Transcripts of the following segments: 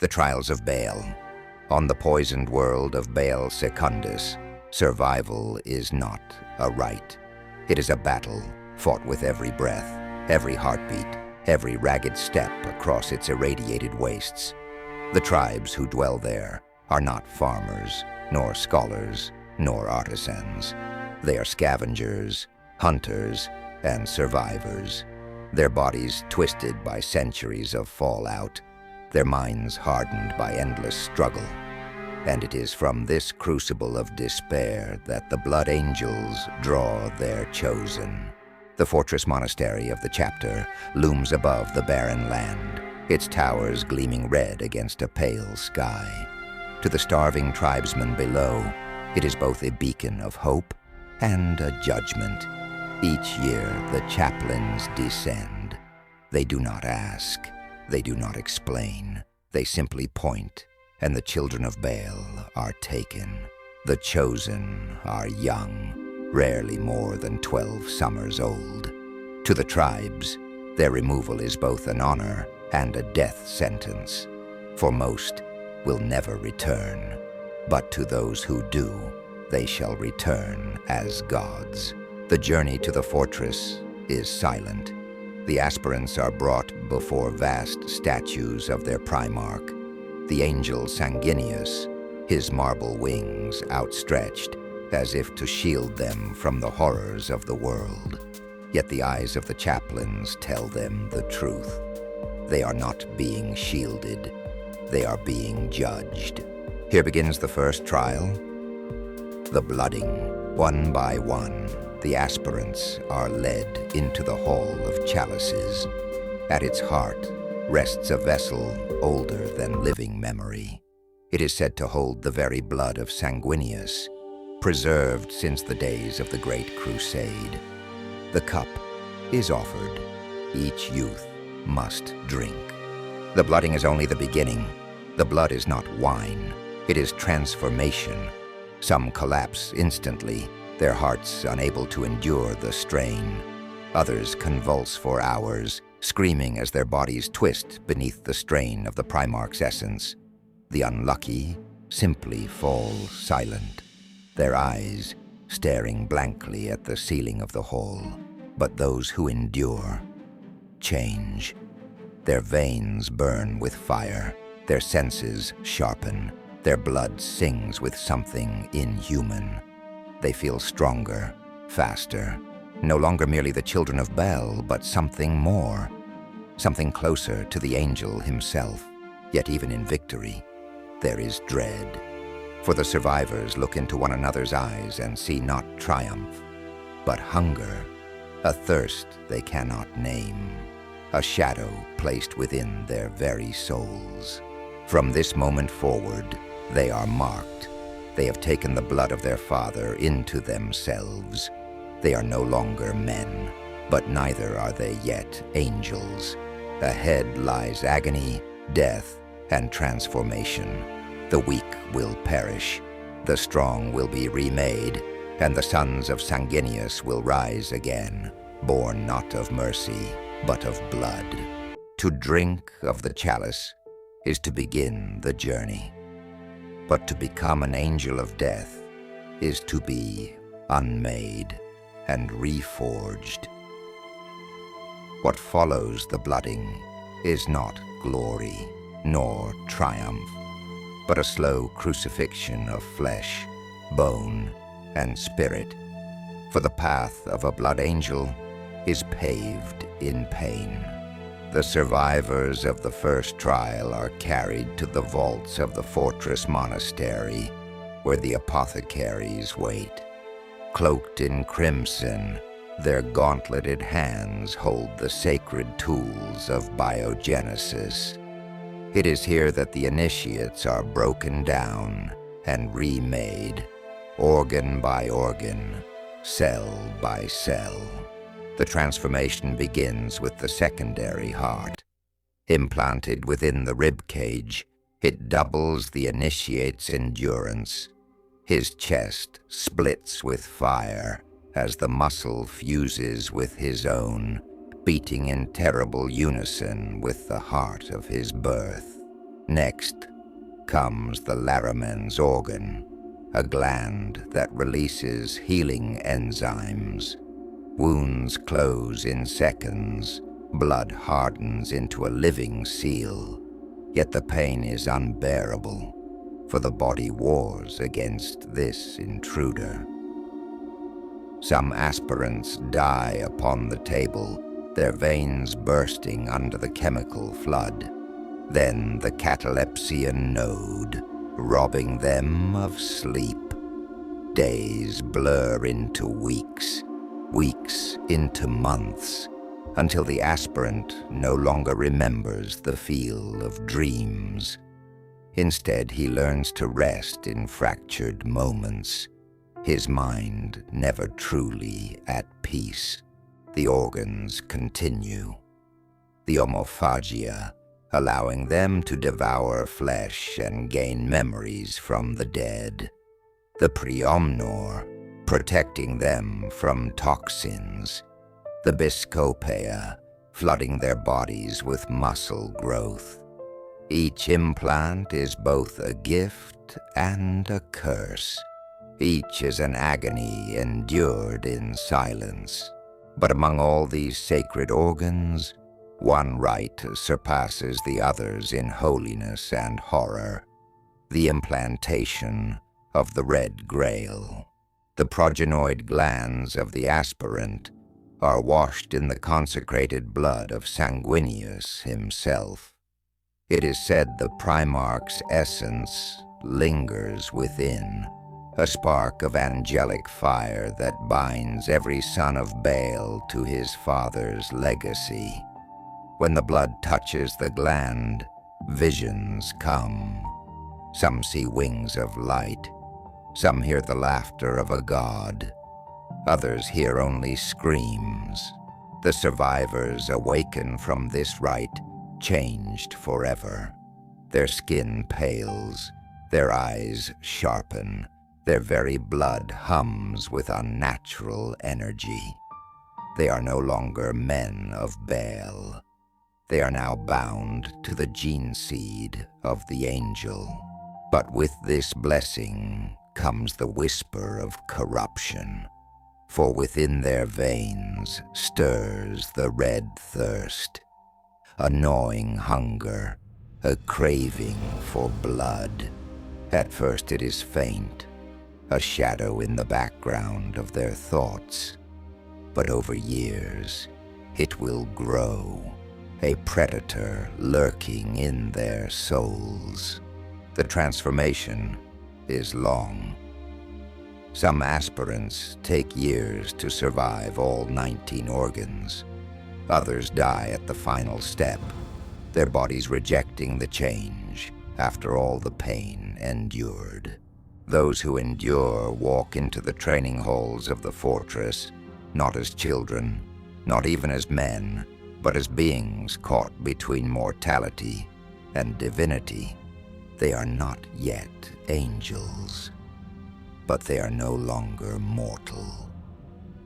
The Trials of Baal. On the poisoned world of Baal Secundus, survival is not a right. It is a battle fought with every breath, every heartbeat, every ragged step across its irradiated wastes. The tribes who dwell there are not farmers, nor scholars, nor artisans. They are scavengers, hunters, and survivors, their bodies twisted by centuries of fallout, their minds hardened by endless struggle. And it is from this crucible of despair that the blood angels draw their chosen. The fortress monastery of the chapter looms above the barren land, its towers gleaming red against a pale sky. To the starving tribesmen below, it is both a beacon of hope and a judgment. Each year, the chaplains descend. They do not ask. They do not explain. They simply point, and the children of Baal are taken. The chosen are young, rarely more than 12 summers old. To the tribes, their removal is both an honor and a death sentence. For most will never return, but to those who do, they shall return as gods. The journey to the fortress is silent. The aspirants are brought before vast statues of their Primarch, the angel Sanguinius, his marble wings outstretched as if to shield them from the horrors of the world. Yet the eyes of the chaplains tell them the truth. They are not being shielded. They are being judged. Here begins the first trial, the blooding. One by one, the aspirants are led into the hall of chalices. At its heart rests a vessel older than living memory. It is said to hold the very blood of Sanguinius, preserved since the days of the Great Crusade. The cup is offered. Each youth must drink. The blooding is only the beginning. The blood is not wine. It is transformation. Some collapse instantly, their hearts unable to endure the strain. Others convulse for hours, screaming as their bodies twist beneath the strain of the Primarch's essence. The unlucky simply fall silent, their eyes staring blankly at the ceiling of the hall. But those who endure change. Their veins burn with fire, their senses sharpen, their blood sings with something inhuman. They feel stronger, faster, no longer merely the children of Baal, but something more, something closer to the angel himself. Yet even in victory, there is dread. For the survivors look into one another's eyes and see not triumph, but hunger, a thirst they cannot name, a shadow placed within their very souls. From this moment forward, they are marked. They have taken the blood of their father into themselves. They are no longer men, but neither are they yet angels. Ahead lies agony, death, and transformation. The weak will perish, the strong will be remade, and the sons of Sanguinius will rise again, born not of mercy, but of blood. To drink of the chalice is to begin the journey. But to become an angel of death is to be unmade and reforged. What follows the blooding is not glory nor triumph, but a slow crucifixion of flesh, bone, and spirit. For the path of a blood angel is paved in pain. The survivors of the first trial are carried to the vaults of the fortress monastery, where the apothecaries wait. Cloaked in crimson, their gauntleted hands hold the sacred tools of biogenesis. It is here that the initiates are broken down and remade, organ by organ, cell by cell. The transformation begins with the secondary heart. Implanted within the rib cage, it doubles the initiate's endurance. His chest splits with fire as the muscle fuses with his own, beating in terrible unison with the heart of his birth. Next comes the Laramens organ, a gland that releases healing enzymes. Wounds close in seconds, blood hardens into a living seal. Yet the pain is unbearable, for the body wars against this intruder. Some aspirants die upon the table, their veins bursting under the chemical flood. Then the catalepsian node, robbing them of sleep. Days blur into weeks, weeks into months, until the aspirant no longer remembers the feel of dreams. Instead, he learns to rest in fractured moments, his mind never truly at peace. The organs continue. The homophagia, allowing them to devour flesh and gain memories from the dead. The preomnor, protecting them from toxins. The biscopea, flooding their bodies with muscle growth. Each implant is both a gift and a curse. Each is an agony endured in silence. But among all these sacred organs, one rite surpasses the others in holiness and horror: the implantation of the red grail. The progenoid glands of the aspirant are washed in the consecrated blood of Sanguinius himself. It is said the Primarch's essence lingers within, a spark of angelic fire that binds every son of Baal to his father's legacy. When the blood touches the gland, visions come. Some see wings of light. Some hear the laughter of a god. Others hear only screams. The survivors awaken from this rite, changed forever. Their skin pales, their eyes sharpen, their very blood hums with unnatural energy. They are no longer men of Baal. They are now bound to the gene seed of the angel. But with this blessing comes the whisper of corruption, for within their veins stirs the red thirst, a gnawing hunger, a craving for blood. At first it is faint, a shadow in the background of their thoughts, but over years it will grow, a predator lurking in their souls. The transformation is long. Some aspirants take years to survive all 19 organs. Others die at the final step, their bodies rejecting the change after all the pain endured. Those who endure walk into the training halls of the fortress, not as children, not even as men, but as beings caught between mortality and divinity. They are not yet angels, but they are no longer mortal.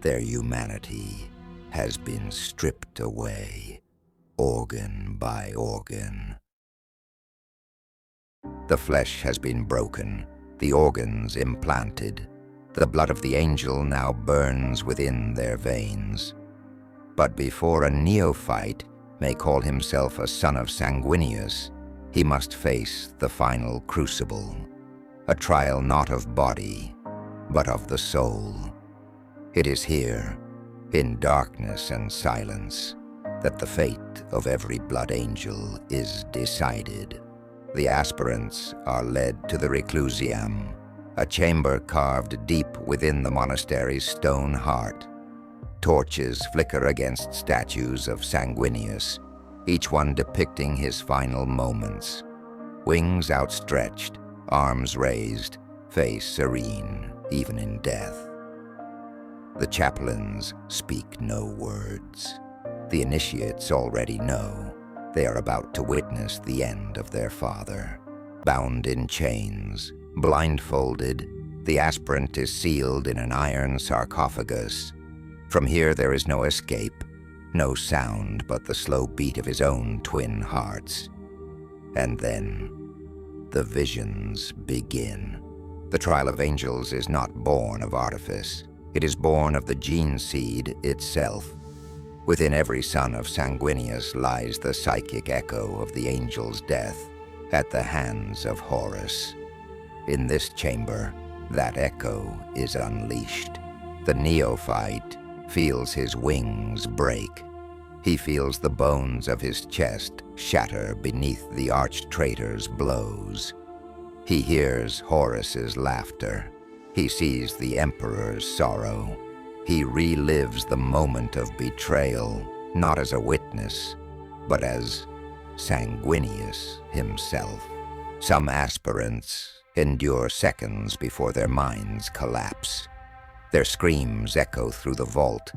Their humanity has been stripped away, organ by organ. The flesh has been broken, the organs implanted. The blood of the angel now burns within their veins. But before a neophyte may call himself a son of Sanguinius, he must face the final crucible, a trial not of body, but of the soul. It is here, in darkness and silence, that the fate of every blood angel is decided. The aspirants are led to the reclusium, a chamber carved deep within the monastery's stone heart. Torches flicker against statues of Sanguinius, each one depicting his final moments. Wings outstretched, arms raised, face serene, even in death. The chaplains speak no words. The initiates already know they are about to witness the end of their father. Bound in chains, blindfolded, the aspirant is sealed in an iron sarcophagus. From here there is no escape, no sound but the slow beat of his own twin hearts. And then the visions begin. The trial of angels is not born of artifice. It is born of the gene seed itself. Within every son of Sanguinius lies the psychic echo of the angel's death at the hands of Horus. In this chamber, that echo is unleashed. The neophyte feels his wings break. He feels the bones of his chest shatter beneath the arch-traitor's blows. He hears Horus's laughter. He sees the emperor's sorrow. He relives the moment of betrayal, not as a witness, but as Sanguinius himself. Some aspirants endure seconds before their minds collapse. Their screams echo through the vault,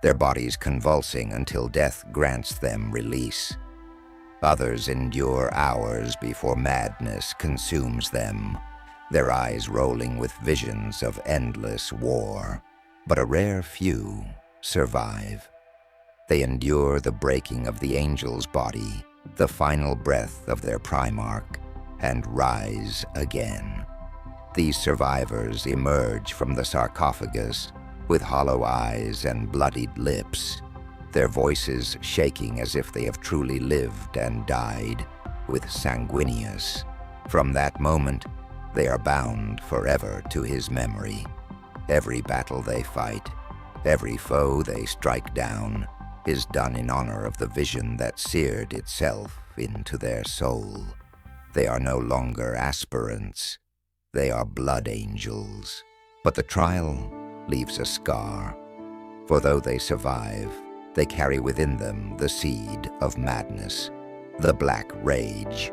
their bodies convulsing until death grants them release. Others endure hours before madness consumes them, their eyes rolling with visions of endless war. But a rare few survive. They endure the breaking of the angel's body, the final breath of their Primarch, and rise again. These survivors emerge from the sarcophagus with hollow eyes and bloodied lips, their voices shaking as if they have truly lived and died with Sanguinius. From that moment, they are bound forever to his memory. Every battle they fight, every foe they strike down, is done in honor of the vision that seared itself into their soul. They are no longer aspirants, they are blood angels. But the trial leaves a scar, for though they survive, they carry within them the seed of madness, the black rage.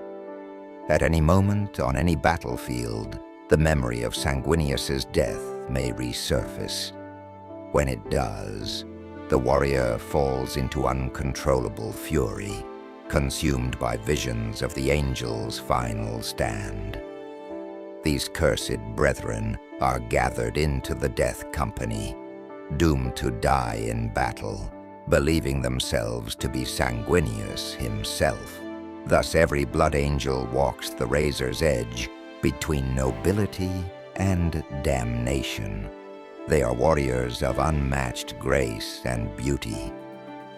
At any moment, on any battlefield, the memory of Sanguinius's death may resurface. When it does, the warrior falls into uncontrollable fury, consumed by visions of the angel's final stand. These cursed brethren are gathered into the death company, doomed to die in battle, believing themselves to be Sanguinius himself. Thus every blood angel walks the razor's edge between nobility and damnation. They are warriors of unmatched grace and beauty,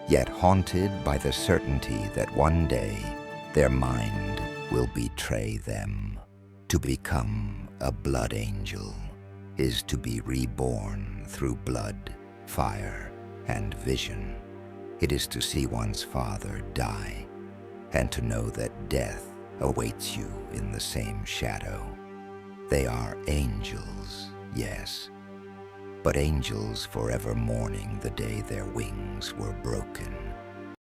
yet haunted by the certainty that one day their mind will betray them. To become a blood angel is to be reborn through blood, fire, and vision. It is to see one's father die, and to know that death awaits you in the same shadow. They are angels, yes, but angels forever mourning the day their wings were broken.